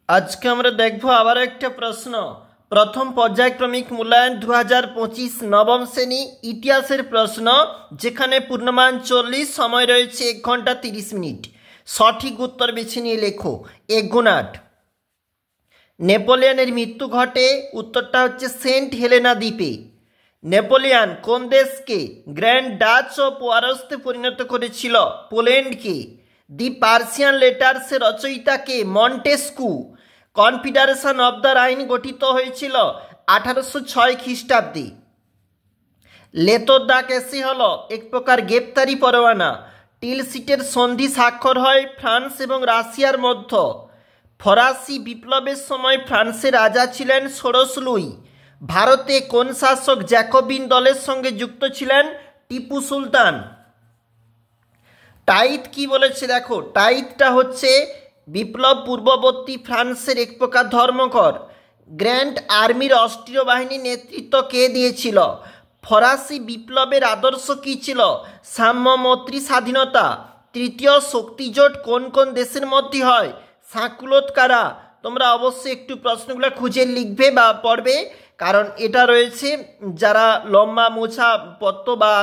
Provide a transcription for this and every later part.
আজকে আমরা দেখব আবার একটা প্রশ্ন। প্রথম পর্যায়ক্রমিক মূল্যায়ন 2025 নবম শ্রেণী ইতিহাসের প্রশ্ন, যেখানে পূর্ণমান 40, সময় রয়েছে 1 ঘন্টা 30 মিনিট। সঠিক উত্তর বেছে নিয়ে লেখো 1 গুণ 8। নেপোলিয়নের মৃত্যু ঘটে, উত্তরটা হচ্ছে সেন্ট হেলেনা দ্বীপে। নেপোলিয়ন কোন দেশকে গ্র্যান্ড ডাচ ও পোয়ারস্তে পরিণত করেছিল? পোল্যান্ডকে। দি পার্সিয়ান লেটার্সের রচয়িতাকে? Montesquieu. Confederation of the Rhine গঠিত হয়েছিল 1806 খ্রিস্টাব্দে। লেতর দা ক্যাসে হল এক প্রকার গ্রেপ্তারি পরোয়ানা। টিলসিটের সন্ধি স্বাক্ষর হয় ফ্রান্স এবং রাশিয়ার মধ্যে। ফরাসি বিপ্লবের সময় ফ্রান্সের রাজা ছিলেন ষোড়শ লুই। ভারতে কোন শাসক জ্যাকোবিন দলের সঙ্গে যুক্ত ছিলেন? টিপু সুলতান। টাইথ কি বলেছে দেখো, টাইথটা হচ্ছে বিপ্লব পূর্ববর্তী ফ্রান্সের এক প্রকার ধর্মকর। গ্র্যান্ড আর্মির অস্ট্রীয় বাহিনীর নেতৃত্ব কে দিয়েছিল? ফরাসি বিপ্লবের আদর্শ কী ছিল? সাম্য, মৈত্রী, স্বাধীনতা। তৃতীয় শক্তিজোট কোন কোন দেশের মধ্যে হয়? সাকুলোত কারা? তোমরা অবশ্যই একটু প্রশ্নগুলো খুঁজে লিখবে বা পড়বে, কারণ এটা রয়েছে যারা লম্বা মোছা পত্র বা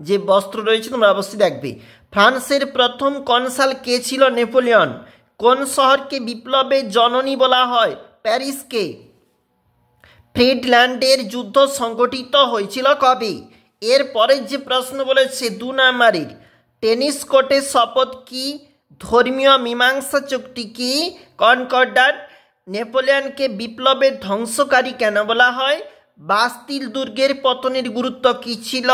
যে বস্ত্র রয়েছে তোমরা অবশ্যই দেখবে। ফ্রান্সের প্রথম কনসাল কে ছিল? নেপোলিয়ন। কোন শহরকে বিপ্লবের জননী বলা হয়? প্যারিসকে। ফ্রিডল্যান্ডের যুদ্ধ সংগঠিত হয়েছিল কবে? এরপরে যে প্রশ্ন বলেছে 2 নাম্বারের, টেনিস কোর্টের শপথ কি? ধর্মীয় মীমাংসা চুক্তি কি? কনকর্ডাট। নেপোলিয়নকে বিপ্লবের ধ্বংসকারী কেন বলা হয়? বাস্তিল দুর্গের পতনের গুরুত্ব কী ছিল?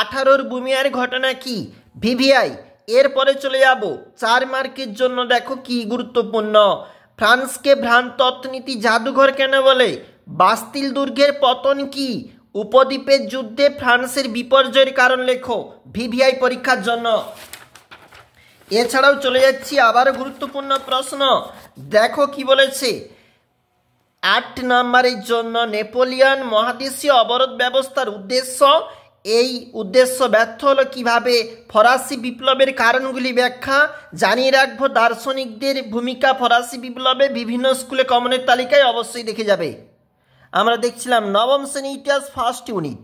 18 বুমিয়ার ঘটনা কি? ভিভিআই। এরপরে চলে যাব 4 মার্কের জন্য, দেখো কি গুরুত্বপূর্ণ। ফ্রান্সকে ভ্রান্ত অর্থনীতি জাদুঘর কেন বলে? বাস্তিল দুর্গের পতন কি? উপদ্বীপের যুদ্ধে ফ্রান্সের বিপর্যয়ের কারণ লেখো, ভিভিআই পরীক্ষার জন্য। এছাড়াও চলে যাচ্ছি আবারও গুরুত্বপূর্ণ প্রশ্ন, দেখো কি বলেছে 8 নম্বরের জন্য। নেপোলিয়ন মহাদেশীয় অবরোধ ব্যবস্থার উদ্দেশ্য, এই উদ্দেশ্য ব্যর্থ হলো কিভাবে? ফরাসি বিপ্লবের কারণগুলি ব্যাখ্যা। জানিয়ে রাখবো দার্শনিকদের ভূমিকা ফরাসি বিপ্লবে। বিভিন্ন স্কুলে কমনের তালিকায় অবশ্যই দেখে যাবে। আমরা দেখছিলাম নবম শ্রেণী ইতিহাস ফার্স্ট ইউনিট।